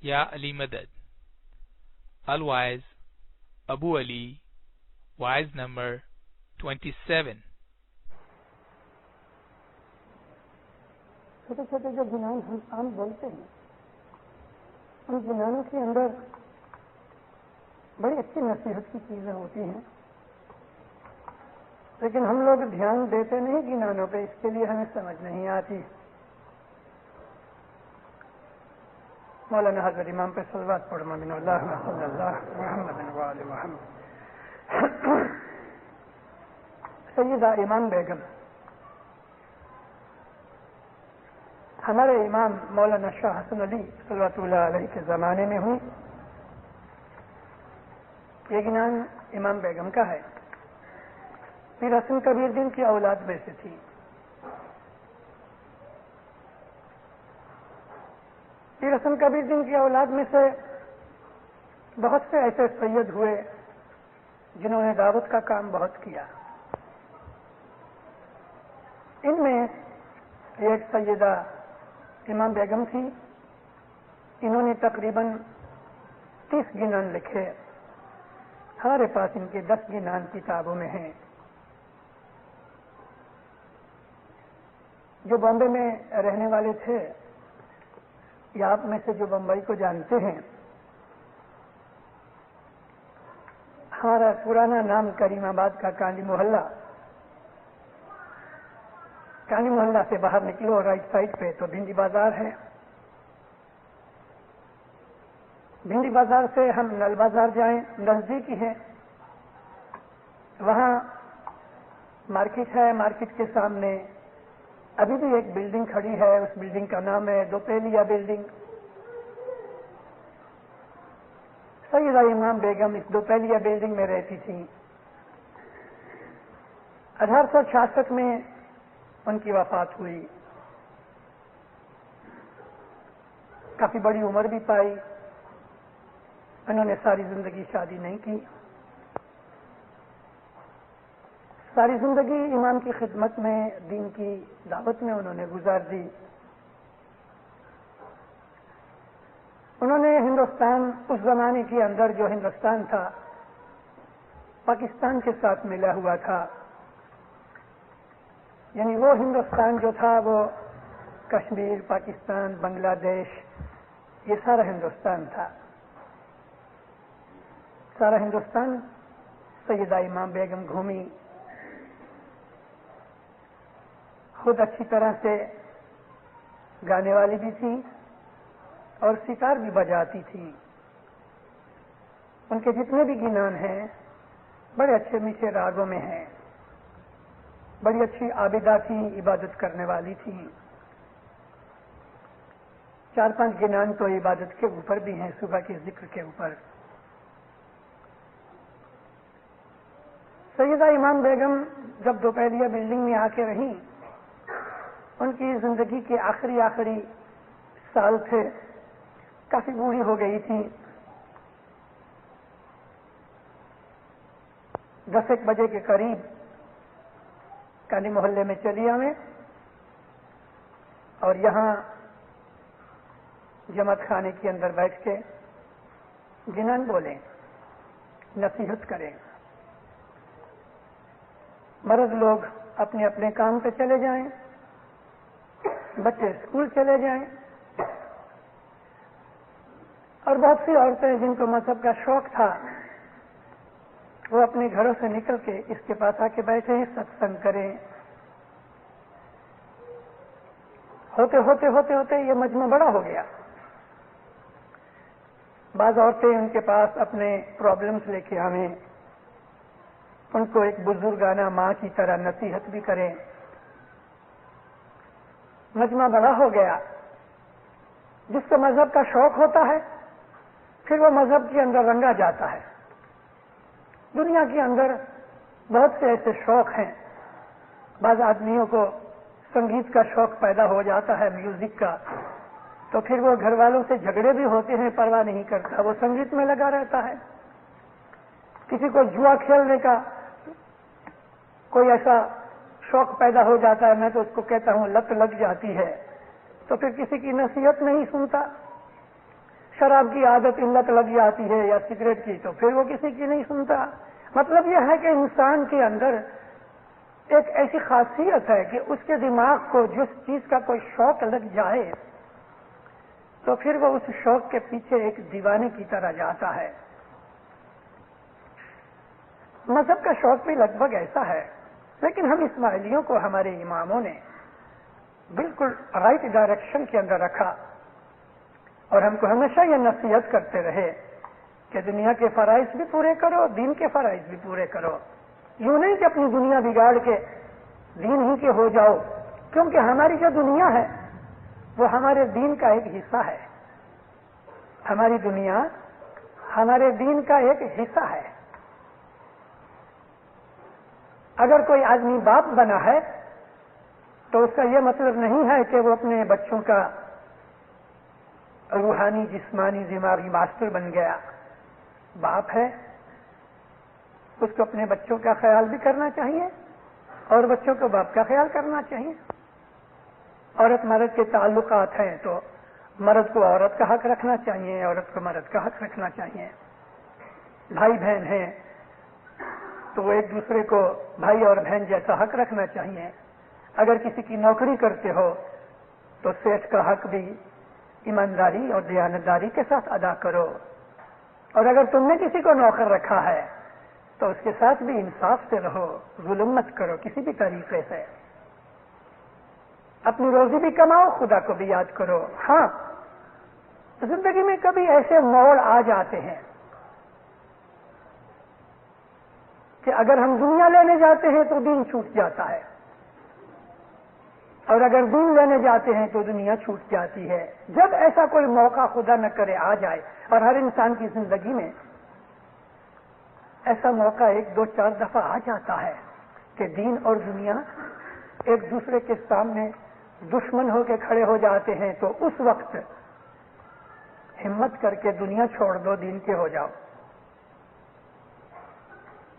یا علی مدد. الوائز ابو علی. وائز نمبر 27. چھوٹے چھوٹے جو گناہ ہم عام بولتے ہیں ان گناہوں کے اندر بڑی اچھی نصیحت کی چیزیں ہوتی ہیں، لیکن ہم لوگ دھیان دیتے نہیں گناہوں پہ، اس کے لیے ہمیں سمجھ نہیں آتی. مولانا حضرت امام پہ صلوات پڑھ من اللہ صلی اللہ محمد وآل محمد. سیدہ ایمان بیگم ہمارے امام مولانا شاہ حسن علی صلوات اللہ علیہ کے زمانے میں ہوئی. یہ گنان امام بیگم کا ہے. پیر حسن کبیر دین کی اولاد میں سے تھی. پیر حسن کبیر دین کی اولاد میں سے بہت سے ایسے سید ہوئے جنہوں نے دعوت کا کام بہت کیا. ان میں ایک سیدہ امام بیگم تھی. انہوں نے تقریباً 30 گنان لکھے. ہمارے پاس ان کے 10 گنان کتابوں میں ہیں. جو بامبے میں رہنے والے تھے یا آپ میں سے جو بمبئی کو جانتے ہیں، ہمارا پرانا نام کریم آباد کا کالی محلہ. کالی محلہ سے باہر نکلو رائٹ سائڈ پہ تو بھنڈی بازار ہے. بھنڈی بازار سے ہم نل بازار جائیں نزدیک ہی ہے. وہاں مارکیٹ ہے. مارکیٹ کے سامنے ابھی بھی ایک بلڈنگ کھڑی ہے. اس بلڈنگ کا نام ہے دوپہلیہ بلڈنگ. سیدہ امام بیگم اس دوپہلیہ بلڈنگ میں رہتی تھی. 1866 میں ان کی وفات ہوئی. کافی بڑی عمر بھی پائی. انہوں نے ساری زندگی شادی نہیں کی. ساری زندگی امام کی خدمت میں، دین کی دعوت میں انہوں نے گزار دی. انہوں نے ہندوستان، اس زمانے کے اندر جو ہندوستان تھا پاکستان کے ساتھ ملا ہوا تھا. یعنی وہ ہندوستان جو تھا وہ کشمیر، پاکستان، بنگلہ دیش، یہ سارا ہندوستان تھا. سارا ہندوستان سیدہ امام بیگم گھومی. خود اچھی طرح سے گانے والی بھی تھی اور ستار بھی بجاتی تھی. ان کے جتنے بھی گنان ہیں بڑے اچھے میٹھے راگوں میں ہیں. بڑی اچھی عابدہ تھی، عبادت کرنے والی تھی. 4-5 گنان تو عبادت کے اوپر بھی ہیں، صبح کے ذکر کے اوپر. سیدہ امام بیگم جب دوپہلیہ بلڈنگ میں آ کے رہیں، ان کی زندگی کے آخری سال تھے. کافی بوڑھی ہو گئی تھی. 10-1 بجے کے قریب کالی محلے میں چلی آئیں اور یہاں جماعت خانے کے اندر بیٹھ کے گنان بولیں، نصیحت کریں. مرد لوگ اپنے اپنے کام پہ چلے جائیں، بچے اسکول چلے جائیں، اور بہت سی عورتیں جن کو مذہب کا شوق تھا وہ اپنے گھروں سے نکل کے اس کے پاس آ کے بیٹھے ہیں، ستسنگ کریں. ہوتے یہ مجمع بڑا ہو گیا. بعض عورتیں ان کے پاس اپنے پرابلمس لے کے آئیں، ان کو ایک بزرگانہ ماں کی طرح نصیحت بھی کریں. مجمع بڑا ہو گیا. جس کو مذہب کا شوق ہوتا ہے پھر وہ مذہب کے اندر رنگا جاتا ہے. دنیا کے اندر بہت سے ایسے شوق ہیں. بعض آدمیوں کو سنگیت کا شوق پیدا ہو جاتا ہے، میوزک کا، تو پھر وہ گھر والوں سے جھگڑے بھی ہوتے ہیں، پرواہ نہیں کرتا، وہ سنگیت میں لگا رہتا ہے. کسی کو جوا کھیلنے کا کوئی ایسا شوق پیدا ہو جاتا ہے، میں تو اس کو کہتا ہوں لت لگ جاتی ہے، تو پھر کسی کی نصیحت نہیں سنتا. شراب کی عادت علت لگ جاتی ہے یا سگریٹ کی تو پھر وہ کسی کی نہیں سنتا. مطلب یہ ہے کہ انسان کے اندر ایک ایسی خاصیت ہے کہ اس کے دماغ کو جس چیز کا کوئی شوق لگ جائے تو پھر وہ اس شوق کے پیچھے ایک دیوانے کی طرح جاتا ہے. مذہب کا شوق بھی لگ بھگ ایسا ہے، لیکن ہم اسماعیلیوں کو ہمارے اماموں نے بالکل رائٹ ڈائریکشن کے اندر رکھا اور ہم کو ہمیشہ یہ نصیحت کرتے رہے کہ دنیا کے فرائض بھی پورے کرو، دین کے فرائض بھی پورے کرو. یوں نہیں کہ اپنی دنیا بگاڑ کے دین ہی کے ہو جاؤ، کیونکہ ہماری جو دنیا ہے وہ ہمارے دین کا ایک حصہ ہے. ہماری دنیا ہمارے دین کا ایک حصہ ہے. اگر کوئی آدمی باپ بنا ہے تو اس کا یہ مطلب نہیں ہے کہ وہ اپنے بچوں کا روحانی جسمانی دماغی ماسٹر بن گیا. باپ ہے، اس کو اپنے بچوں کا خیال بھی کرنا چاہیے اور بچوں کو باپ کا خیال کرنا چاہیے. عورت مرد کے تعلقات ہیں تو مرد کو عورت کا حق رکھنا چاہیے، عورت کو مرد کا حق رکھنا چاہیے. بھائی بہن ہیں تو وہ ایک دوسرے کو بھائی اور بہن جیسا حق رکھنا چاہیے. اگر کسی کی نوکری کرتے ہو تو سیٹھ کا حق بھی ایمانداری اور دیانتداری کے ساتھ ادا کرو، اور اگر تم نے کسی کو نوکر رکھا ہے تو اس کے ساتھ بھی انصاف سے رہو، ظلم مت کرو کسی بھی طریقے سے. اپنی روزی بھی کماؤ، خدا کو بھی یاد کرو. ہاں، زندگی میں کبھی ایسے موڑ آ جاتے ہیں کہ اگر ہم دنیا لینے جاتے ہیں تو دین چھوٹ جاتا ہے، اور اگر دین لینے جاتے ہیں تو دنیا چھوٹ جاتی ہے. جب ایسا کوئی موقع خدا نہ کرے آ جائے، اور ہر انسان کی زندگی میں ایسا موقع 1-2-4 دفعہ آ جاتا ہے کہ دین اور دنیا ایک دوسرے کے سامنے دشمن ہو کے کھڑے ہو جاتے ہیں، تو اس وقت ہمت کر کے دنیا چھوڑ دو، دین کے ہو جاؤ.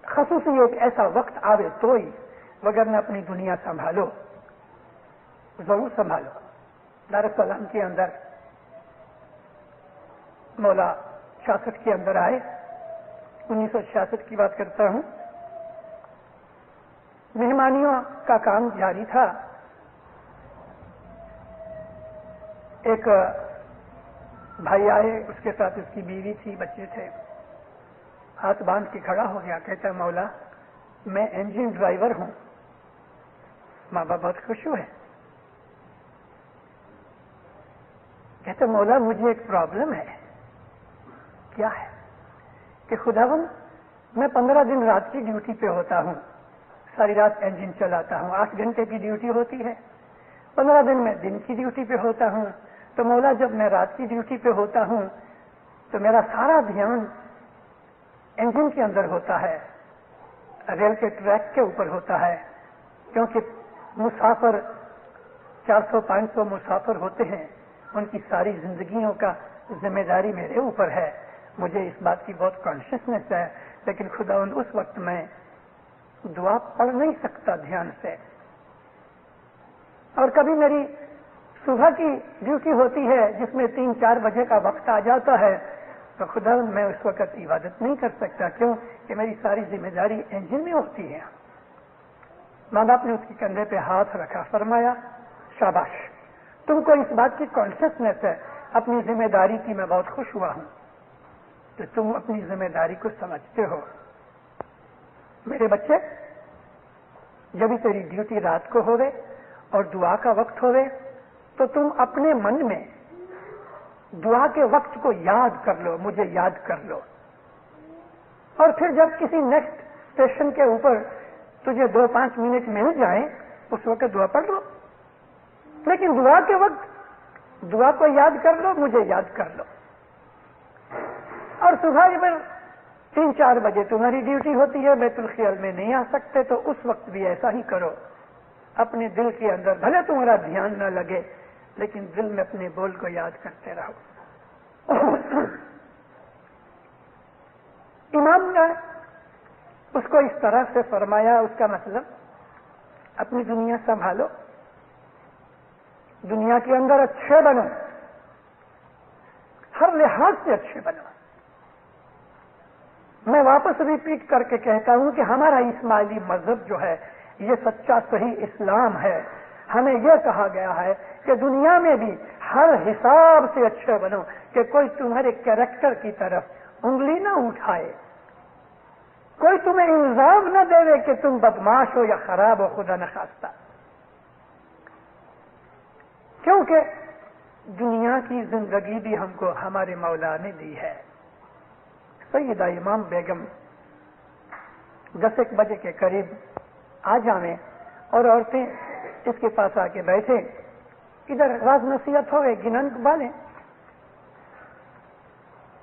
خصوصی ایک ایسا وقت آوے تو ہی، وگرنہ اپنی دنیا سنبھالو، ضرور سنبھالو. دار السلام کے اندر مولا 66 کے اندر آئے، 1966 کی بات کرتا ہوں. مہمانیوں کا کام جاری تھا. ایک بھائی آئے، اس کے ساتھ اس کی بیوی تھی، بچے تھے. ہاتھ باندھ کے کھڑا ہو گیا، کہتا ہے مولا میں انجن ڈرائیور ہوں. ماں باپ بہت خوش ہوئے. کہتے مولا مجھے ایک پرابلم ہے. کیا ہے؟ کہ خداوند میں 15 دن رات کی ڈیوٹی پہ ہوتا ہوں، ساری رات انجن چلاتا ہوں، 8 گھنٹے کی ڈیوٹی ہوتی ہے. 15 دن میں دن کی ڈیوٹی پہ ہوتا ہوں. تو مولا جب میں رات کی ڈیوٹی پہ ہوتا ہوں تو میرا سارا دھیان انجن کے اندر ہوتا ہے، ریل کے ٹریک کے اوپر ہوتا ہے، کیونکہ مسافر 400-500 مسافر ہوتے ہیں، ان کی ساری زندگیوں کا ذمہ داری میرے اوپر ہے. مجھے اس بات کی بہت کانشیسنیس ہے، لیکن خداوند اس وقت میں دعا پڑھ نہیں سکتا دھیان سے. اور کبھی میری صبح کی ڈیوٹی ہوتی ہے جس میں 3-4 بجے کا وقت آ جاتا ہے، تو خداوند میں اس وقت عبادت نہیں کر سکتا. کیوں کہ میری ساری ذمہ داری انجن میں ہوتی ہے. ماں باپ نے اس کے کندھے پہ ہاتھ رکھا، فرمایا شاباش، تم کو اس بات کی کانشیسنیس ہے اپنی ذمہ داری کی. میں بہت خوش ہوا ہوں کہ تم اپنی ذمہ داری کو سمجھتے ہو. میرے بچے، جب بھی تیری ڈیوٹی رات کو ہوئے اور دعا کا وقت ہوئے تو تم اپنے من میں دعا کے وقت کو یاد کر لو، مجھے یاد کر لو. اور پھر جب کسی نیکسٹ اسٹیشن کے اوپر تجھے 2-5 منٹ مل جائیں اس وقت دعا پڑھ لو، لیکن دعا کے وقت دعا کو یاد کر لو، مجھے یاد کر لو. اور صبح میں 3-4 بجے تمہاری ڈیوٹی ہوتی ہے، بیت الخیال میں نہیں آ سکتے، تو اس وقت بھی ایسا ہی کرو. اپنے دل کے اندر بھلے تمہارا دھیان نہ لگے، لیکن دل میں اپنے بول کو یاد کرتے رہو. امام نے اس کو اس طرح سے فرمایا، اس کا مطلب اپنی دنیا سنبھالو، دنیا کے اندر اچھے بنو. ہر لحاظ سے اچھے بنو. میں واپس ریپیٹ کر کے کہتا ہوں کہ ہمارا اسماعیلی مذہب جو ہے یہ سچا صحیح اسلام ہے. ہمیں یہ کہا گیا ہے کہ دنیا میں بھی ہر حساب سے اچھے بنو کہ کوئی تمہارے کیریکٹر کی طرف انگلی نہ اٹھائے, کوئی تمہیں الزام نہ دے کہ تم بدماش ہو یا خراب ہو, خدا نخواستہ. کیونکہ دنیا کی زندگی بھی ہم کو ہمارے مولا نے دی ہے. سیدہ امام بیگم 10 بجے کے قریب آ جاویں اور عورتیں اس کے پاس آ کے بیٹھے, ادھر راز نصیحت ہوئے, گنن بالیں.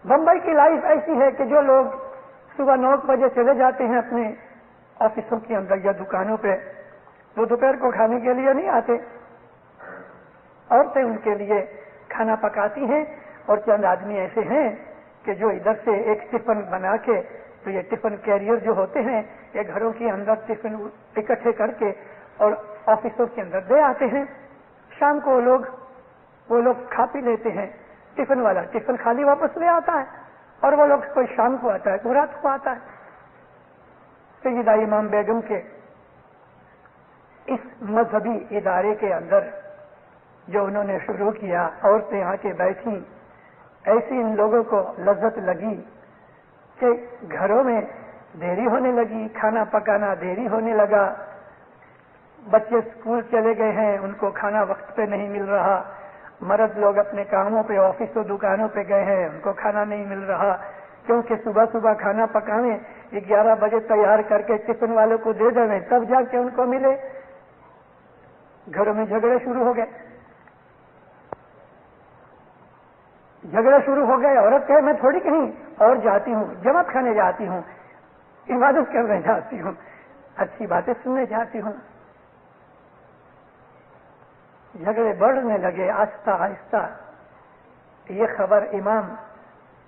بمبئی کی لائف ایسی ہے کہ جو لوگ صبح 9 بجے چلے جاتے ہیں اپنے آفسوں کے اندر یا دکانوں پہ, وہ دوپہر کو کھانے کے لیے نہیں آتے. عورتیں ان کے لیے کھانا پکاتی ہیں, اور چند آدمی ایسے ہیں کہ جو ادھر سے ایک ٹفن بنا کے, تو یہ ٹفن کیریئر جو ہوتے ہیں یہ گھروں کے اندر ٹفن اکٹھے کر کے اور آفسوں کے اندر دے آتے ہیں. شام کو وہ لوگ کھا پی لیتے ہیں. ٹفن والا ٹفن خالی واپس لے آتا ہے, اور وہ لوگ کوئی شام کو آتا ہے, کوئی رات کو آتا ہے. سیدہ امام بیگم کے اس مذہبی ادارے کے اندر جو انہوں نے شروع کیا, عورتیں آ کے بیٹھیں, ایسی ان لوگوں کو لذت لگی کہ گھروں میں دیری ہونے لگی, کھانا پکانا دیری ہونے لگا. بچے اسکول چلے گئے ہیں, ان کو کھانا وقت پہ نہیں مل رہا. مرد لوگ اپنے کاموں پہ, آفس و دکانوں پہ گئے ہیں, ان کو کھانا نہیں مل رہا, کیونکہ صبح کھانا پکانے 11 بجے تیار کر کے ٹفن والوں کو دے دیں تب جا کے ان کو ملے. گھروں میں جھگڑے شروع ہو گئے. عورت کہے میں تھوڑی کہیں اور جاتی ہوں, جماعت کھانے جاتی ہوں, عبادت کرنے جاتی ہوں, اچھی باتیں سننے جاتی ہوں. جھگڑے بڑھنے لگے آہستہ آہستہ. یہ خبر امام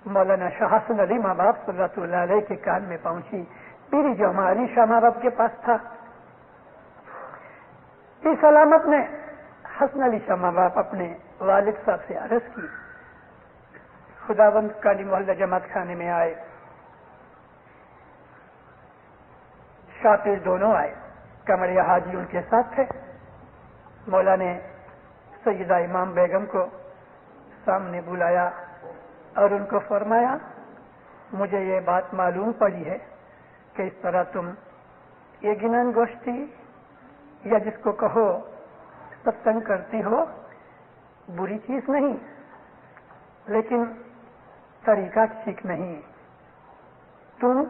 مولانا شاہ حسن علی ماں باپ صلی اللہ علیہ کے کان میں پہنچی. پیری جو ہماری شاہ ماں باپ کے پاس تھا, پیر سلامت نے حسن علی شاہ ماں باپ اپنے والد صاحب سے عرض کی. خداوند کالی محلہ جماعت خانے میں آئے, شاہ پیر دونوں آئے, کمریا حاجی ان کے ساتھ تھے. مولا نے سیدہ امام بیگم کو سامنے بلایا اور ان کو فرمایا, مجھے یہ بات معلوم پڑی ہے کہ اس طرح تم یہ گنن گوشتی یا جس کو کہو ستسنگ کرتی ہو, بری چیز نہیں, لیکن طریقہ ٹھیک نہیں. تم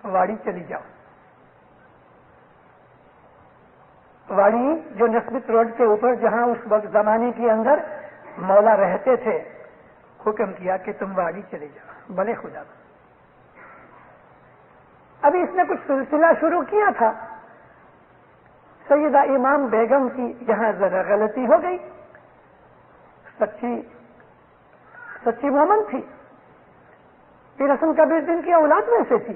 واڑی چلی جاؤ. واڑی جو نسبت روڈ کے اوپر جہاں اس وقت زمانے کے اندر مولا رہتے تھے, حکم کیا کہ تم واڑی چلے جاؤ. بھلے خدا. ابھی اس نے کچھ سلسلہ شروع کیا تھا. سیدہ امام بیگم کی یہاں ذرا غلطی ہو گئی. سچی مومن تھی, پیر حسن کبیر دین کی اولاد میں سے تھی,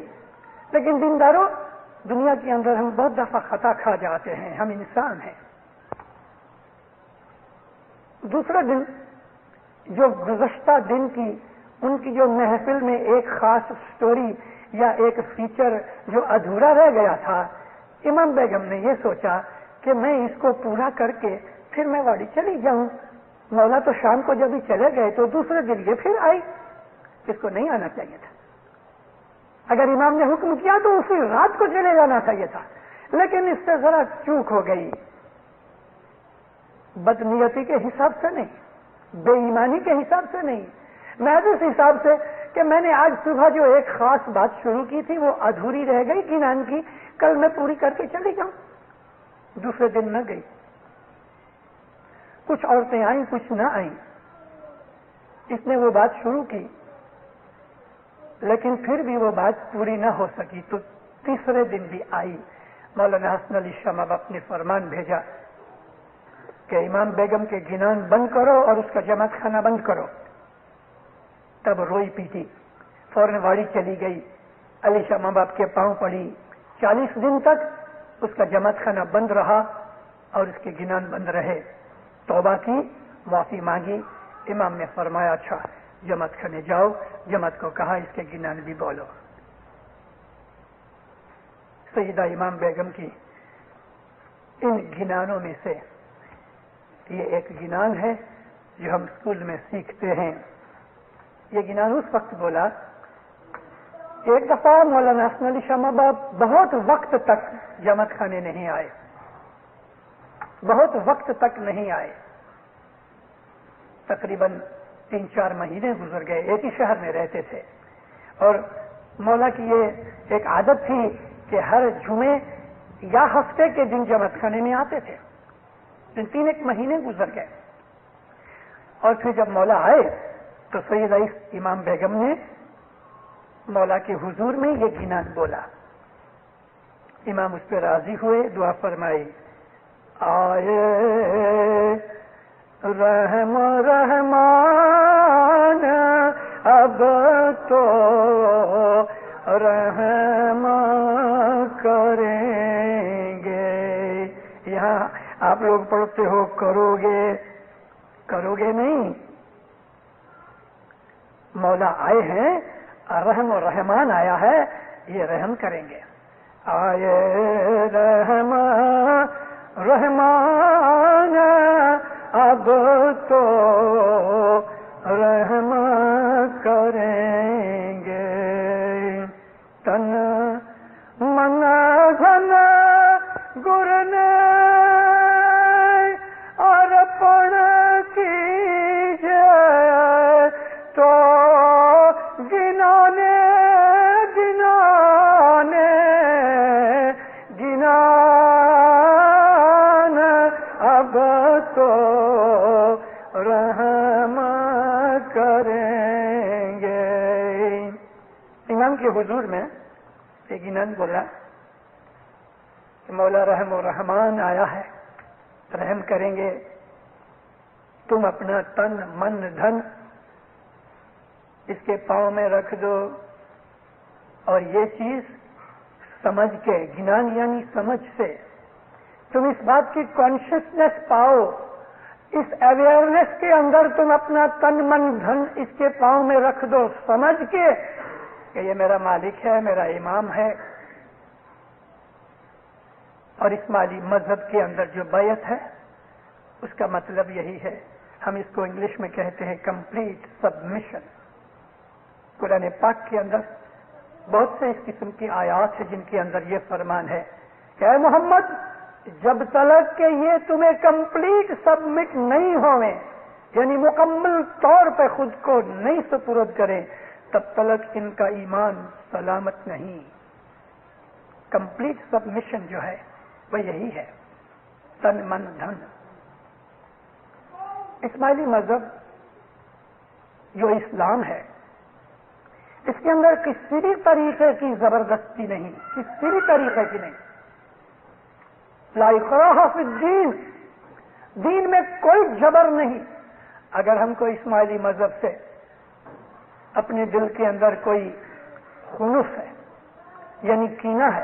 لیکن دینداروں دنیا کے اندر ہم بہت دفعہ خطا کھا جاتے ہیں, ہم انسان ہیں. دوسرا دن جو گزشتہ دن کی ان کی جو محفل میں ایک خاص سٹوری یا ایک فیچر جو ادھورا رہ گیا تھا, امام بیگم نے یہ سوچا کہ میں اس کو پورا کر کے پھر میں واڑی چلی جاؤں. مولا تو شام کو جب ہی چلے گئے تو دوسرے دن یہ پھر آئی. اس کو نہیں آنا چاہیے تھا. اگر امام نے حکم کیا تو اسی رات کو چلے جانا چاہیے تھا, لیکن اس سے ذرا چوک ہو گئی. بدنیتی کے حساب سے نہیں, بے ایمانی کے حساب سے نہیں, محض اس حساب سے کہ میں نے آج صبح جو ایک خاص بات شروع کی تھی وہ ادھوری رہ گئی گنان کی, کل میں پوری کر کے چلی جاؤں. دوسرے دن نہ گئی. کچھ عورتیں آئیں, کچھ نہ آئیں. اس نے وہ بات شروع کی, لیکن پھر بھی وہ بات پوری نہ ہو سکی, تو تیسرے دن بھی آئی. مولانا حسن علی شاہ ماں باپ نے فرمان بھیجا کہ امام بیگم کے گنان بند کرو اور اس کا جماعت خانہ بند کرو. تب روئی پیٹی, فوراً واڑی چلی گئی. علی شاہ ماں باپ کے پاؤں پڑی. 40 دن تک اس کا جماعت خانہ بند رہا اور اس کے گنان بند رہے. توبہ کی, معافی مانگی. امام نے فرمایا اچھا جماعت خانے جاؤ، جماعت کو کہا اس کے گنان بھی بولو۔ سیدہ امام بیگم کی ان گنانوں میں سے یہ ایک گنان ہے جو ہم اسکول میں سیکھتے ہیں۔ یہ گنان اس وقت بولا، ایک دفعہ مولانا حسن علی شاہ محبوب بہت وقت تک جماعت خانے نہیں آئے، بہت وقت تک نہیں آئے، تقریباً 3-4 مہینے گزر گئے، ایک ہی شہر میں رہتے تھے، اور مولا کی یہ ایک عادت تھی کہ ہر جمعے یا ہفتے کے دن جماعت خانے میں آتے تھے۔ 3-1 مہینے گزر گئے، اور پھر جب مولا آئے تو سیدہ امام بیگم نے مولا کے حضور میں یہ گنان بولا۔ امام اس پہ راضی ہوئے، دعا فرمائی، آئے رحم رحمان اب تو رحم کریں گے۔ یہاں آپ لوگ پڑھتے ہو کرو گے، کرو گے نہیں، مولا آئے ہیں، رحم و رحمان آیا ہے، یہ رحم کریں گے۔ آئے رحم رحمان اب تو رحم کریں گے، تن من دھن گرنے ارپن کیجئے تو گنانے گنانے گنان اب تو رحم کریں گے۔ امام کے حضور میں ایک گنان بولا کہ مولا رحم و رحمان آیا ہے، رحم کریں گے، تم اپنا تن من دھن اس کے پاؤں میں رکھ دو، اور یہ چیز سمجھ کے، گنان یعنی سمجھ سے، تم اس بات کی کانشیسنس پاؤ، اس اویئرنیس کے اندر تم اپنا تن من دھن اس کے پاؤں میں رکھ دو، سمجھ کے کہ یہ میرا مالک ہے، میرا امام ہے۔ اور اسماعیلی مذہب کے اندر جو بیعت ہے اس کا مطلب یہی ہے، ہم اس کو انگلش میں کہتے ہیں کمپلیٹ سبمیشن۔ قرآن پاک کے اندر بہت سے اس قسم کی آیات ہیں جن کے اندر یہ فرمان ہے کہ اے محمد، جب تلک کہ یہ تمہیں کمپلیٹ سبمٹ نہیں ہوئے، یعنی مکمل طور پہ خود کو نہیں سپرد کریں، تب تلک ان کا ایمان سلامت نہیں۔ کمپلیٹ سبمیشن جو ہے وہ یہی ہے، تن من دھن۔ اسماعیلی مذہب جو اسلام ہے، اس کے اندر کسی بھی طریقے کی زبردستی نہیں، کسی بھی طریقے کی نہیں۔ لا اکراہ فی الدین، دین میں کوئی جبر نہیں۔ اگر ہم کو اسماعیلی مذہب سے اپنے دل کے اندر کوئی خنوف ہے، یعنی کینہ ہے،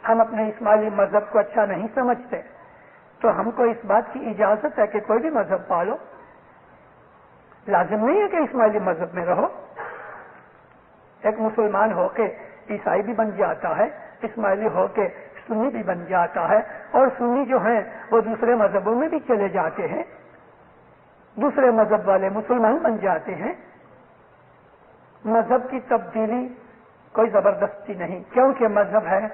ہم اپنے اسماعیلی مذہب کو اچھا نہیں سمجھتے، تو ہم کو اس بات کی اجازت ہے کہ کوئی بھی مذہب پالو، لازم نہیں ہے کہ اسماعیلی مذہب میں رہو۔ ایک مسلمان ہو کے عیسائی بھی بن جاتا ہے، اسماعیلی ہو کے سنی بھی بن جاتا ہے، اور سنی جو ہیں وہ دوسرے مذہبوں میں بھی چلے جاتے ہیں، دوسرے مذہب والے مسلمان بن جاتے ہیں۔ مذہب کی تبدیلی کوئی زبردستی نہیں، کیونکہ مذہب ہے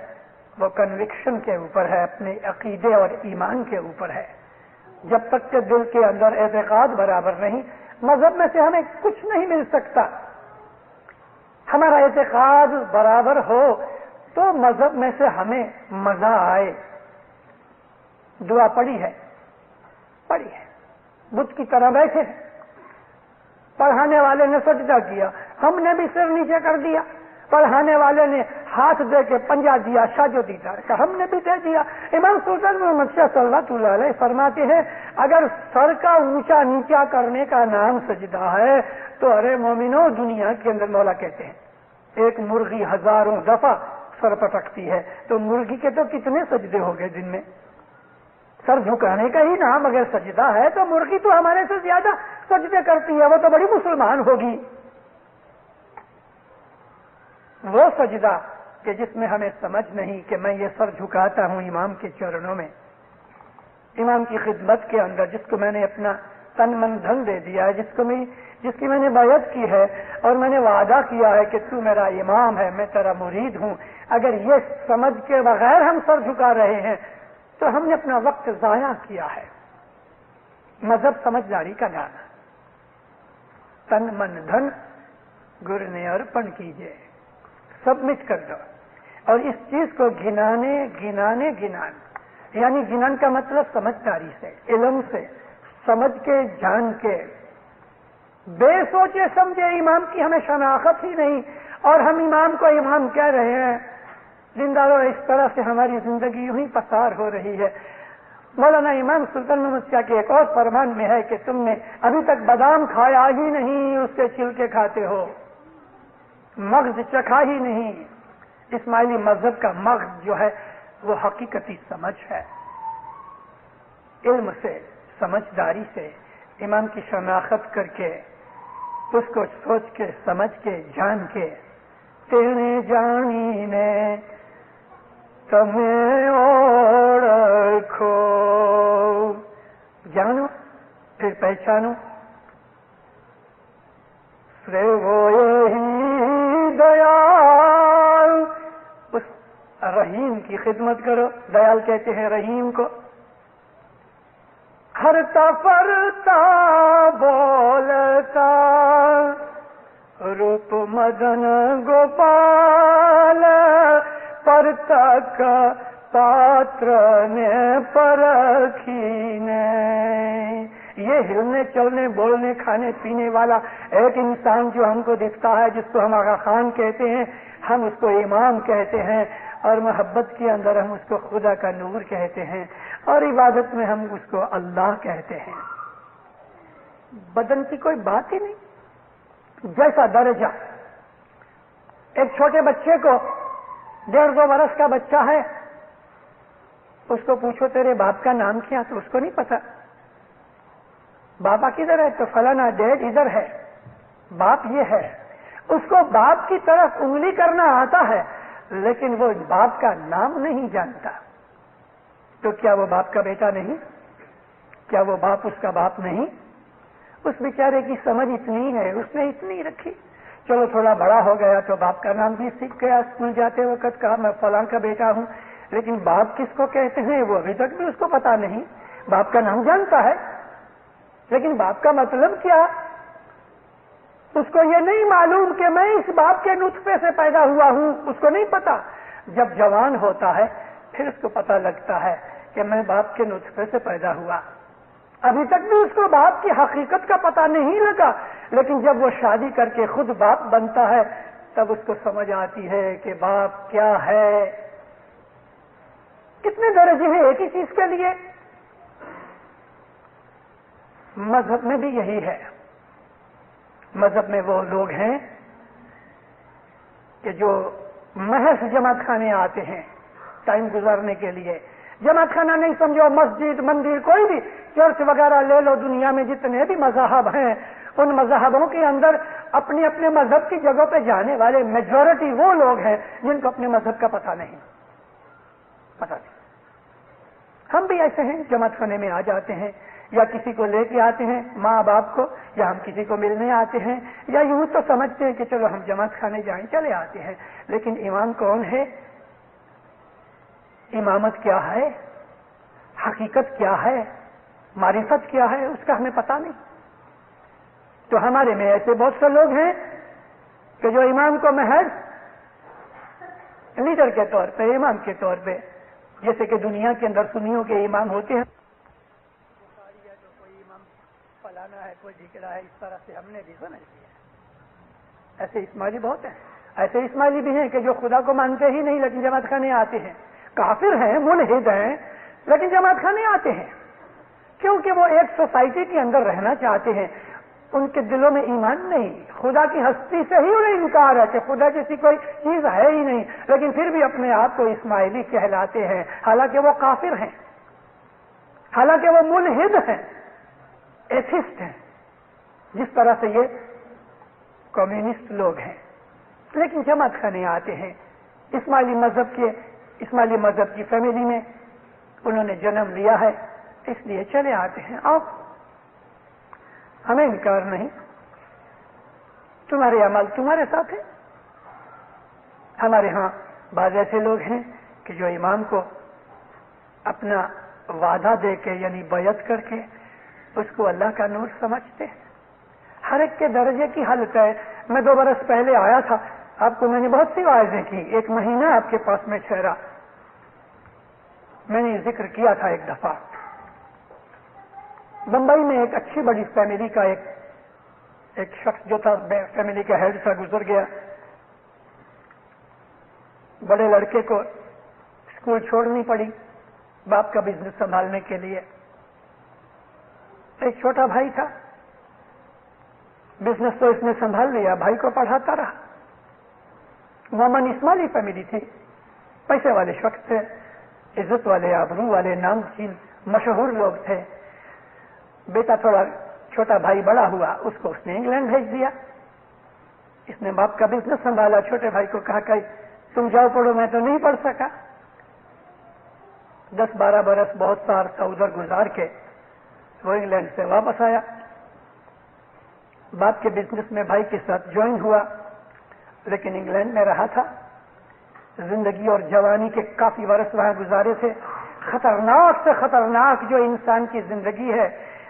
وہ کنوکشن کے اوپر ہے، اپنے عقیدے اور ایمان کے اوپر ہے۔ جب تک کہ دل کے اندر اعتقاد برابر نہیں، مذہب میں سے ہمیں کچھ نہیں مل سکتا۔ ہمارا اعتقاد برابر ہو تو مذہب میں سے ہمیں مزہ آئے۔ دعا پڑھی ہے، پڑھی ہے، بت کی طرح بیٹھے ہیں، پڑھانے والے نے سجدہ کیا، ہم نے بھی سر نیچے کر دیا، پڑھانے والے نے ہاتھ دے کے پنجہ دیا، شاجو دیدار کا، ہم نے بھی دے دیا۔ امام سلطان محمد شاہ صلی اللہ علیہ فرماتے ہیں اگر سر کا اونچا نیچا کرنے کا نام سجدہ ہے تو ارے مومنو، دنیا کے اندر مولا کہتے ہیں ایک مرغی ہزاروں دفعہ سر پٹکتی ہے، تو مرغی کے تو کتنے سجدے ہو گئے دن میں؟ سر جھکانے کا ہی نام اگر سجدہ ہے تو مرغی تو ہمارے سے زیادہ سجدے کرتی ہے، وہ تو بڑی مسلمان ہوگی۔ وہ سجدہ کہ جس میں ہمیں سمجھ نہیں کہ میں یہ سر جھکاتا ہوں امام کے چرنوں میں، امام کی خدمت کے اندر، جس کو میں نے اپنا تن من دھن دے دیا ہے، جس کی میں نے بیعت کی ہے اور میں نے وعدہ کیا ہے کہ تو میرا امام ہے، میں تیرا مرید ہوں۔ اگر یہ سمجھ کے بغیر ہم سر جھکا رہے ہیں تو ہم نے اپنا وقت ضائع کیا ہے۔ مذہب سمجھداری کا نام ہے۔ تن من دھن گر نے ارپن کیجئے، سبمٹ کر دو، اور اس چیز کو گنان، یعنی گنان کا مطلب سمجھداری سے، علم سے، سمجھ کے، جان کے، بے سوچے سمجھے امام کی ہمیں شناخت ہی نہیں، اور ہم امام کو امام کہہ رہے ہیں۔ زندہ اس طرح سے ہماری زندگی یوں ہی پسار ہو رہی ہے۔ مولانا امام سلطان محمد شاہ کے ایک اور فرمان میں ہے کہ تم نے ابھی تک بادام کھایا ہی نہیں، اس سے چھلکے کھاتے ہو، مغز چکھا ہی نہیں۔ اسماعیلی مذہب کا مغز جو ہے وہ حقیقتی سمجھ ہے، علم سے، سمجھداری سے، امام کی شناخت کر کے، اس کو سوچ کے، سمجھ کے، جان کے۔ تیرے جانی نے تمہیں اور رکھو، جانو پھر پہچانو، سرے وہ یہی دیال، اس رحیم کی خدمت کرو۔ دیال کہتے ہیں رحیم کو۔ ہرتا پرتا بولتا روپ مدن گوپال، پرتا کا پاتر نے پرکھی نے۔ یہ ہلنے چلنے بولنے کھانے پینے والا ایک انسان جو ہم کو دکھتا ہے، جس کو ہم آغا خان کہتے ہیں، ہم اس کو امام کہتے ہیں، اور محبت کے اندر ہم اس کو خدا کا نور کہتے ہیں، اور عبادت میں ہم اس کو اللہ کہتے ہیں۔ بدن کی کوئی بات ہی نہیں۔ جیسا درجہ ایک چھوٹے بچے کو، 1.5-2 برس کا بچہ ہے، اس کو پوچھو تیرے باپ کا نام کیا، تو اس کو نہیں پتا۔ بابا کدھر ہے تو فلانا، ڈیڈ ادھر ہے، باپ یہ ہے۔ اس کو باپ کی طرف انگلی کرنا آتا ہے، لیکن وہ باپ کا نام نہیں جانتا۔ تو کیا وہ باپ کا بیٹا نہیں؟ کیا وہ باپ اس کا باپ نہیں؟ اس بیچارے کی سمجھ اتنی ہے، اس نے اتنی رکھی۔ چلو تھوڑا بڑا ہو گیا تو باپ کا نام بھی سیکھ گیا، اسکول جاتے وقت کہا میں فلاں کا بیٹا ہوں، لیکن باپ کس کو کہتے ہیں وہ ابھی تک بھی اس کو پتا نہیں۔ باپ کا نام جانتا ہے، لیکن باپ کا مطلب کیا اس کو یہ نہیں معلوم کہ میں اس باپ کے نطفے سے پیدا ہوا ہوں، اس کو نہیں پتا۔ جب جوان ہوتا ہے پھر اس کو پتا لگتا ہے کہ میں باپ کے نطفے سے پیدا ہوا۔ ابھی تک بھی اس کو باپ کی حقیقت کا پتا نہیں لگا، لیکن جب وہ شادی کر کے خود باپ بنتا ہے تب اس کو سمجھ آتی ہے کہ باپ کیا ہے۔ کتنے درجے ہیں ایک ہی چیز کے لیے۔ مذہب میں بھی یہی ہے۔ مذہب میں وہ لوگ ہیں کہ جو محض جماعت خانے آتے ہیں ٹائم گزارنے کے لیے۔ جماعت خانہ نہیں سمجھو، مسجد، مندر، کوئی بھی چرچ وغیرہ لے لو، دنیا میں جتنے بھی مذاہب ہیں ان مذہبوں کے اندر اپنے اپنے مذہب کی جگہوں پہ جانے والے میجورٹی وہ لوگ ہیں جن کو اپنے مذہب کا پتہ نہیں۔ ہم بھی ایسے ہیں، جماعت خانے میں آ جاتے ہیں، یا کسی کو لے کے آتے ہیں ماں باپ کو، یا ہم کسی کو ملنے آتے ہیں، یا یوں تو سمجھتے ہیں کہ چلو ہم جماعت خانے جائیں، چلے آتے ہیں۔ لیکن امام کون ہے؟ امامت کیا ہے؟ حقیقت کیا ہے؟ معرفت کیا ہے؟ اس کا ہمیں پتہ نہیں۔ تو ہمارے میں ایسے بہت سے لوگ ہیں کہ جو امام کو محض لیڈر کے طور پہ، امام کے طور پہ، جیسے کہ دنیا کے اندر سنیوں کے امام ہوتے ہیں، کوئی امام فلانا ہے، کوئی ڈھکڑا ہے، اس طرح سے ہم نے بھی سمجھ لیا۔ ایسے اسماعیلی بہت ہیں، ایسے اسماعیلی بھی ہیں کہ جو خدا کو مانتے ہی نہیں لیکن جماعت خانے آتے ہیں، کافر ہیں، ملحد ہیں، لیکن جماعت خانے آتے ہیں کیونکہ وہ ایک سوسائٹی کے اندر رہنا چاہتے ہیں۔ ان کے دلوں میں ایمان نہیں، خدا کی ہستی سے ہی انہیں انکار ہے کہ خدا جیسی کوئی چیز ہے ہی نہیں، لیکن پھر بھی اپنے آپ کو اسماعیلی کہلاتے ہیں، حالانکہ وہ کافر ہیں۔ حالانکہ وہ ملحد ہیں، ایتھسٹ ہیں، جس طرح سے یہ کمیونسٹ لوگ ہیں، لیکن جماعت خانے آتے ہیں۔ اسماعیلی مذہب کی فیملی میں انہوں نے جنم لیا ہے، اس لیے چلے آتے ہیں۔ آپ ہمیں انکار نہیں، تمہارے عمل تمہارے ساتھ ہے۔ ہمارے ہاں بعض ایسے لوگ ہیں کہ جو امام کو اپنا وعدہ دے کے یعنی بیعت کر کے اس کو اللہ کا نور سمجھتے ہیں۔ ہر ایک کے درجے کی حالت ہے۔ میں 2 برس پہلے آیا تھا، آپ کو میں نے بہت سی واعظیں کی، 1 مہینہ آپ کے پاس میں ٹھہرا۔ میں نے ذکر کیا تھا ایک دفعہ، بمبئی میں ایک اچھی بڑی فیملی کا ایک شخص جو تھا فیملی کا ہیڈ تھا، گزر گیا۔ بڑے لڑکے کو اسکول چھوڑنی پڑی باپ کا بزنس سنبھالنے کے لیے۔ ایک چھوٹا بھائی تھا، بزنس تو اس نے سنبھال لیا، بھائی کو پڑھاتا رہا۔ مومن اسماعیلی فیملی تھی، پیسے والے شخص تھے، عزت والے، آبرو والے، نامچین مشہور لوگ تھے۔ بیٹا تھوڑا چھوٹا بھائی بڑا ہوا، اس کو اس نے انگلینڈ بھیج دیا۔ اس نے باپ کا بزنس سنبھالا، چھوٹے بھائی کو کہا کہ تم جاؤ پڑھو، میں تو نہیں پڑھ سکا۔ 10-12 برس بہت سا عرصہ ادھر گزار کے وہ انگلینڈ سے واپس آیا، باپ کے بزنس میں بھائی کے ساتھ جوائن ہوا، لیکن انگلینڈ میں رہا تھا۔ زندگی اور جوانی کے کافی برس وہاں گزارے تھے۔ خطرناک سے خطرناک جو انسان کی زندگی ہے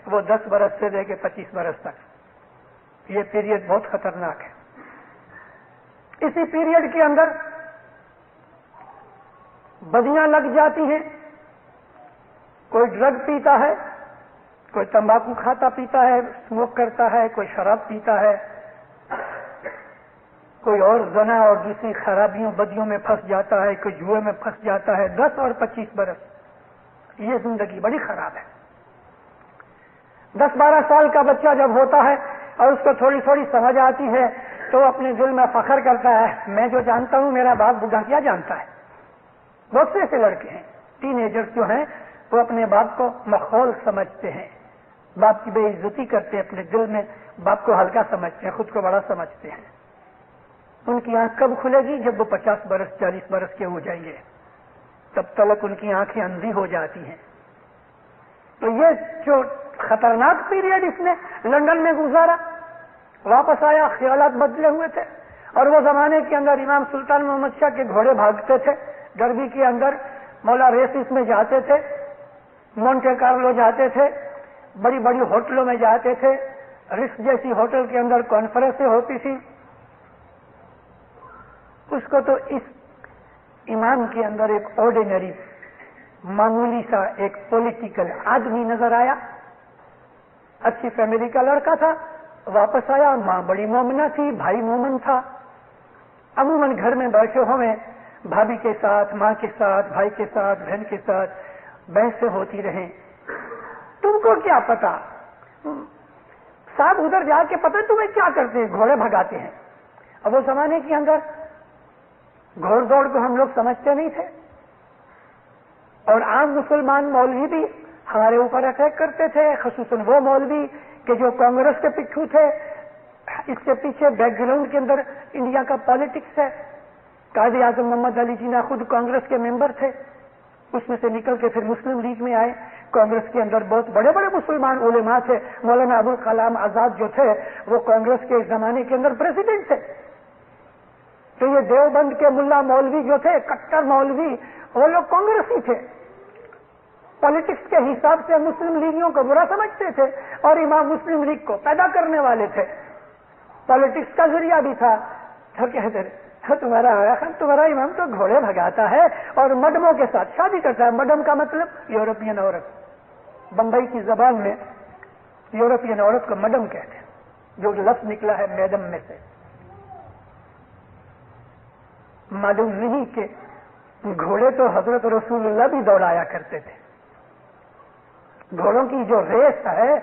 وہ 10 برس سے لے کے 25 برس تک، یہ پیریڈ بہت خطرناک ہے۔ اسی پیریڈ کے اندر بدیاں لگ جاتی ہیں، کوئی ڈرگ پیتا ہے، کوئی تمباکو کھاتا پیتا ہے، اسموک کرتا ہے، کوئی شراب پیتا ہے، کوئی اور زنا اور دوسری خرابیوں بدیوں میں پھنس جاتا ہے، کوئی جوئے میں پھنس جاتا ہے۔ 10 اور 25 برس، یہ زندگی بڑی خراب ہے۔ 10-12 سال کا بچہ جب ہوتا ہے اور اس کو تھوڑی تھوڑی سمجھ آتی ہے تو اپنے دل میں فخر کرتا ہے، میں جو جانتا ہوں میرا باپ بوڑھا کیا جانتا ہے۔ بہت سے ایسے لڑکے ہیں، ٹین ایجرز جو ہیں، وہ اپنے باپ کو مخول سمجھتے ہیں، باپ کی بے عزتی کرتے ہیں، اپنے دل میں باپ کو ہلکا سمجھتے ہیں، خود کو بڑا سمجھتے ہیں۔ ان کی آنکھ کب کھلے گی؟ جب وہ 50 برس 40 برس کے ہو جائیں گے، تب تک ان کی آنکھیں اندھی ہو جاتی ہیں۔ تو یہ جو خطرناک پیریڈ اس نے لندن میں گزارا، واپس آیا، خیالات بدلے ہوئے تھے۔ اور وہ زمانے کے اندر امام سلطان محمد شاہ کے گھوڑے بھاگتے تھے، ڈربی کے اندر مولا ریسس میں جاتے تھے، مونٹے کارلو جاتے تھے، بڑی بڑی ہوٹلوں میں جاتے تھے، رس جیسی ہوٹل کے اندر کانفرنسیں ہوتی تھی۔ اس کو تو اس امام کے اندر ایک آرڈینری معمولی سا ایک پولیٹیکل آدمی نظر آیا، اچھی فیملی کا لڑکا تھا، واپس آیا، ماں بڑی مومنہ تھی، بھائی مومن تھا۔ عموماً گھر میں بیٹھے ہوئے بھابھی کے ساتھ، ماں کے ساتھ، بھائی کے ساتھ، بہن کے ساتھ بحثیں ہوتی رہیں۔ تم کو کیا پتا صاحب ادھر جا کے پتہ تمہیں کیا کرتے ہیں، گھوڑے بھگاتے ہیں۔ اب وہ زمانے کے اندر گھوڑ دوڑ کو ہم لوگ سمجھتے نہیں تھے، اور عام مسلمان مولوی بھی ہمارے اوپر اٹیک کرتے تھے، خصوصاً وہ مولوی کہ جو کانگریس کے پٹھو تھے۔ اس کے پیچھے بیک گراؤنڈ کے اندر انڈیا کا پالیٹکس ہے۔ قائد اعظم محمد علی جناح خود کانگریس کے ممبر تھے، اس میں سے نکل کے پھر مسلم لیگ میں آئے۔ کانگریس کے اندر بہت بڑے بڑے مسلمان علماء تھے، مولانا ابوالکلام آزاد جو تھے وہ کانگریس کے زمانے کے اندر پریزیڈنٹ تھے۔ تو یہ دیوبند کے ملا مولوی جو تھے، کٹر مولوی، وہ لوگ کانگریسی تھے، پالیٹکس کے حساب سے مسلم لیگیوں کو برا سمجھتے تھے، اور امام مسلم لیگ کو پیدا کرنے والے تھے، پالیٹکس کا ذریعہ بھی تھا۔ تو کہتے تمہارا آیا خان، تمہارا امام تو گھوڑے بھگاتا ہے اور مڈموں کے ساتھ شادی کرتا ہے۔ مڈم کا مطلب یورپین عورت، بمبئی کی زبان میں یورپین عورت کو مڈم کہتے ہیں، جو لفظ نکلا ہے میڈم میں سے۔ معلوم نہیں کہ گھوڑے تو حضرت رسول اللہ بھی دوڑایا کرتے تھے۔ گھوڑوں کی جو ریس ہے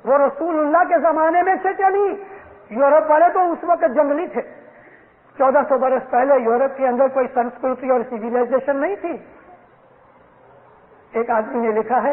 وہ رسول اللہ کے زمانے میں سے چلی۔ یورپ والے تو اس وقت جنگلی تھے، 1400 برس پہلے یورپ کے اندر کوئی سنسکرتی اور سیویلائزیشن نہیں تھی۔ ایک آدمی نے لکھا ہے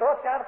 2, 4,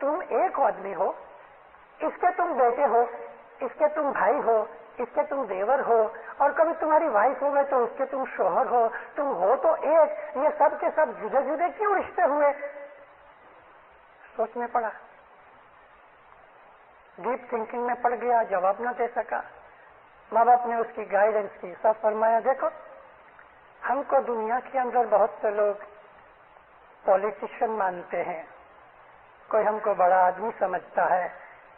تم ایک آدمی ہو، اس کے تم بیٹے ہو، اس کے تم بھائی ہو، اس کے تم دیور ہو، اور کبھی تمہاری وائف ہو گئے تو اس کے تم شوہر ہو، تم ہو تو ایک، یہ سب کے سب جدے جدے کیوں رشتے ہوئے؟ سوچ میں پڑا، ڈیپ تھنکنگ میں پڑ گیا، جواب نہ دے سکا۔ ماں باپ نے اس کی گائیڈنس کی، سب فرمایا دیکھو ہم کو دنیا کے اندر بہت سے لوگ پولیٹیشین مانتے ہیں، کوئی ہم کو بڑا آدمی سمجھتا ہے،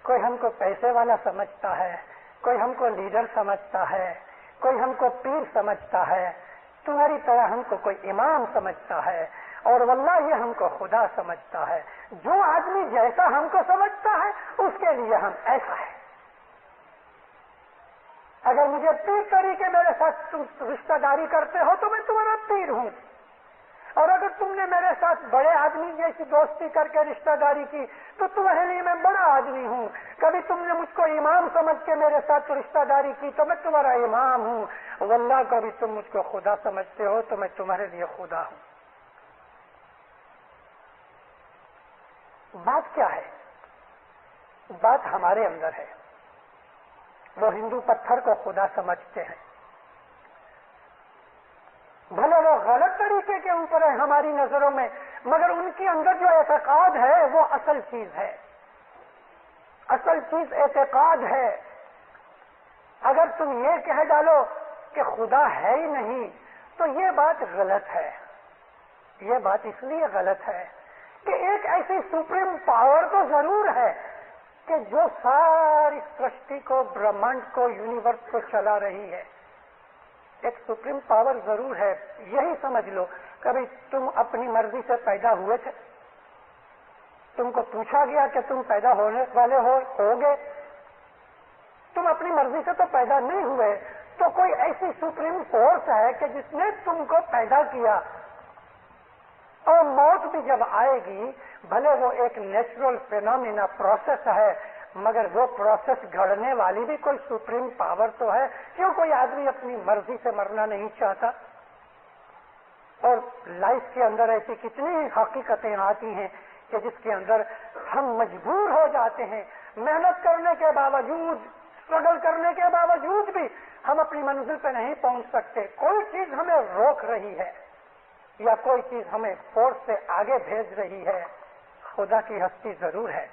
کوئی ہم کو پیسے والا سمجھتا ہے، کوئی ہم کو لیڈر سمجھتا ہے، کوئی ہم کو پیر سمجھتا ہے، تمہاری طرح ہم کو کوئی امام سمجھتا ہے، اور واللہ یہ ہم کو خدا سمجھتا ہے۔ جو آدمی جیسا ہم کو سمجھتا ہے اس کے لیے ہم ایسا ہے۔ اگر مجھے پیر طریقے میرے ساتھ تم رشتہ داری کرتے ہو تو میں تمہارا پیر ہوں، اور اگر تم نے میرے ساتھ بڑے آدمی جیسی دوستی کر کے رشتہ داری کی تو تمہارے لیے میں بڑا آدمی ہوں۔ کبھی تم نے مجھ کو امام سمجھ کے میرے ساتھ رشتہ داری کی تو میں تمہارا امام ہوں، واللہ کبھی تم مجھ کو خدا سمجھتے ہو تو میں تمہارے لیے خدا ہوں۔ بات کیا ہے؟ بات ہمارے اندر ہے۔ وہ ہندو پتھر کو خدا سمجھتے ہیں، بھلے وہ غلط طریقے کے اوپر ہے ہماری نظروں میں، مگر ان کے اندر جو اعتقاد ہے وہ اصل چیز ہے۔ اصل چیز اعتقاد ہے۔ اگر تم یہ کہہ ڈالو کہ خدا ہے ہی نہیں تو یہ بات غلط ہے۔ یہ بات اس لیے غلط ہے کہ ایک ایسی سپریم پاور تو ضرور ہے کہ جو ساری سرشٹی کو، برہمنڈ کو، یونیورس کو چلا رہی ہے۔ ایک سپریم پاور ضرور ہے۔ یہی سمجھ لو، کبھی تم اپنی مرضی سے پیدا ہوئے تھے؟ تم کو پوچھا گیا کہ تم پیدا ہونے والے ہوگے؟ تم اپنی مرضی سے تو پیدا نہیں ہوئے، تو کوئی ایسی سپریم فورس ہے کہ جس نے تم کو پیدا کیا، اور موت بھی جب آئے گی، بھلے وہ ایک نیچرل فینومینا پروسیس ہے، مگر وہ پروسیس گھڑنے والی بھی کوئی سپریم پاور تو ہے۔ کیوں کوئی آدمی اپنی مرضی سے مرنا نہیں چاہتا؟ اور لائف کے اندر ایسی کتنی حقیقتیں آتی ہیں کہ جس کے اندر ہم مجبور ہو جاتے ہیں، محنت کرنے کے باوجود، اسٹرگل کرنے کے باوجود بھی ہم اپنی منزل پہ نہیں پہنچ سکتے۔ کوئی چیز ہمیں روک رہی ہے یا کوئی چیز ہمیں فورس سے آگے بھیج رہی ہے۔ خدا کی ہستی ضرور ہے،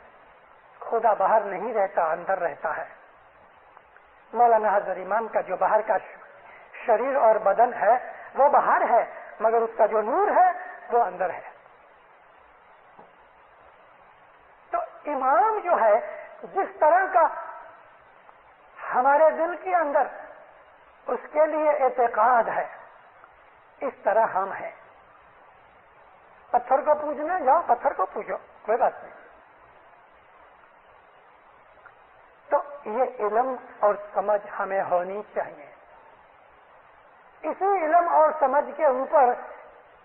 خدا باہر نہیں رہتا، اندر رہتا ہے۔ مولانا حضرت امام کا جو باہر کا شریر اور بدن ہے وہ باہر ہے، مگر اس کا جو نور ہے وہ اندر ہے۔ تو امام جو ہے، جس طرح کا ہمارے دل کے اندر اس کے لیے اعتقاد ہے، اس طرح ہم ہیں۔ پتھر کو پوجنا جاؤ، پتھر کو پوجو، کوئی بات نہیں۔ تو یہ علم اور سمجھ ہمیں ہونی چاہیے۔ اسی علم اور سمجھ کے اوپر،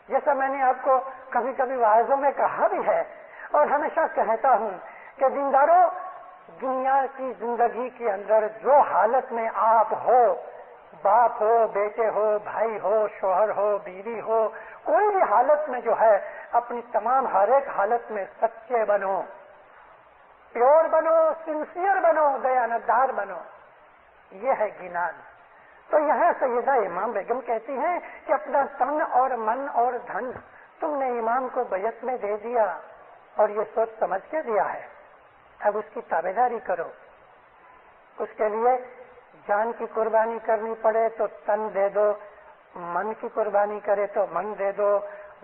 جیسا میں نے آپ کو کبھی کبھی واعظوں میں کہا بھی ہے اور ہمیشہ کہتا ہوں کہ دینداروں، دنیا کی زندگی کے اندر جو حالت میں آپ ہو، باپ ہو، بیٹے ہو، بھائی ہو، شوہر ہو، بیوی ہو، کوئی بھی حالت میں جو ہے اپنی تمام ہر ایک حالت میں سچے بنو، پیور بنو، سنسیئر بنو، دیانتدار بنو۔ یہ ہے گنان۔ تو یہاں سیدہ امام بیگم کہتی ہیں کہ اپنا تن اور من اور دھن تم نے امام کو بیعت میں دے دیا، اور یہ سوچ سمجھ کے دیا ہے، اب اس کی تابعداری کرو۔ اس کے لیے جان کی قربانی کرنی پڑے تو تن دے دو، من کی قربانی کرے تو من دے دو،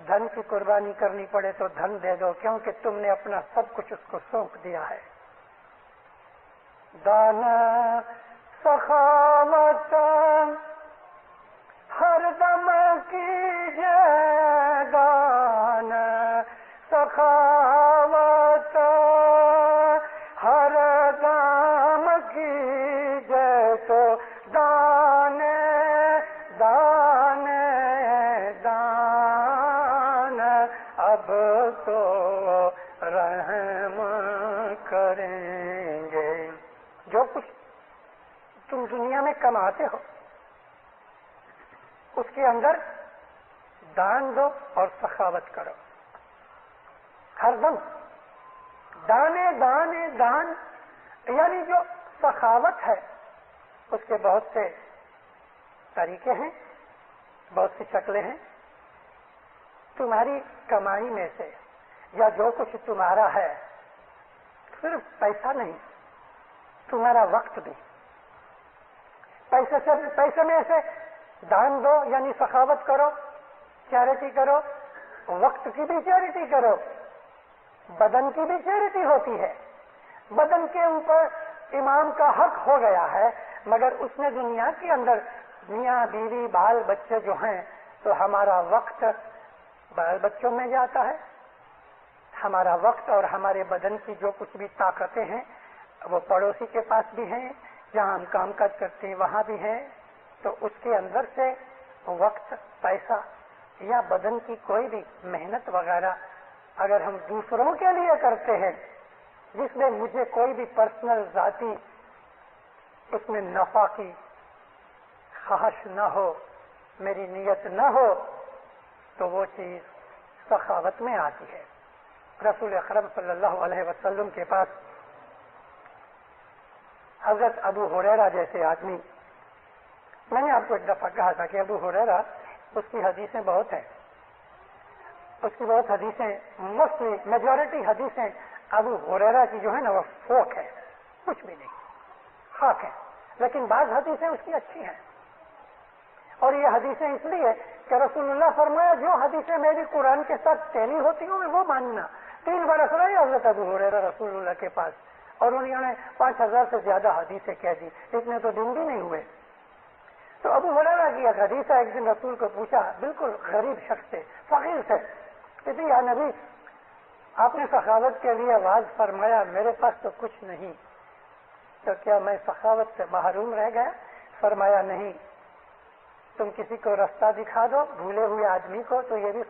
دھن کی قربانی کرنی پڑے تو دھن دے دو، کیونکہ تم نے اپنا سب کچھ اس کو سونپ دیا ہے۔ دانا سخاوت ہر دم کیجے، دان سخاوت ہر دم کیجے، تو دان دان دان اب تو رحم کریں گے۔ جو کچھ تم دنیا میں کماتے ہو اس کے اندر دان دو اور سخاوت کرو، ہر دم دانے دانے دان، یعنی جو سخاوت ہے اس کے بہت سے طریقے ہیں، بہت سی شکلیں ہیں۔ تمہاری کمائی میں سے یا جو کچھ تمہارا ہے، صرف پیسہ نہیں، تمہارا وقت بھی، پیسے میں سے دان دو یعنی سخاوت کرو، چیریٹی کرو، وقت کی بھی چیریٹی کرو، بدن کی بھی چیریٹی ہوتی ہے۔ بدن کے اوپر امام کا حق ہو گیا ہے، مگر اس نے دنیا کے اندر میاں بیوی بال بچے جو ہیں، تو ہمارا وقت بال بچوں میں جاتا ہے، ہمارا وقت اور ہمارے بدن کی جو کچھ بھی طاقتیں ہیں وہ پڑوسی کے پاس بھی ہیں، جہاں ہم کام کاج کرتے ہیں وہاں بھی ہیں، تو اس کے اندر سے وقت، پیسہ یا بدن کی کوئی بھی محنت وغیرہ اگر ہم دوسروں کے لیے کرتے ہیں، جس میں مجھے کوئی بھی پرسنل ذاتی اس میں نفع کی خواہش نہ ہو، میری نیت نہ ہو، تو وہ چیز سخاوت میں آتی ہے۔ رسول اکرم صلی اللہ علیہ وسلم کے پاس حضرت ابو ہریرہ جیسے آدمی، میں نے آپ کو ایک دفعہ کہا تھا کہ ابو ہریرہ اس کی حدیثیں بہت ہیں، اس کی بہت حدیثیں، موسٹلی میجورٹی حدیثیں ابو ہریرہ کی جو ہے نا وہ فوق ہے، کچھ بھی نہیں، خاک ہے، لیکن بعض حدیثیں اس کی اچھی ہیں۔ اور یہ حدیثیں اس لیے کہ رسول اللہ فرمایا جو حدیثیں میری قرآن کے ساتھ ٹیلی ہوتی ہوں وہ ماننا۔ 3 برس رہے حضرت ابو ہریرہ رسول اللہ کے پاس، اور انہوں نے 5000 سے زیادہ حدیثیں کہہ دی، اتنے تو دن بھی نہیں ہوئے۔ تو ابو ہریرہ کی ایک حدیث ہے، ایک دن رسول کو پوچھا، بالکل غریب شخص سے، فقیر سے، کہ یا نبی آپ نے سخاوت کے لیے آواز فرمایا، میرے پاس تو کچھ نہیں، تو کیا میں سخاوت سے محروم رہ گیا؟ فرمایا نہیں، تم کسی کو رستہ دکھا دو بھولے ہوئے آدمی کو، تو یہ بھی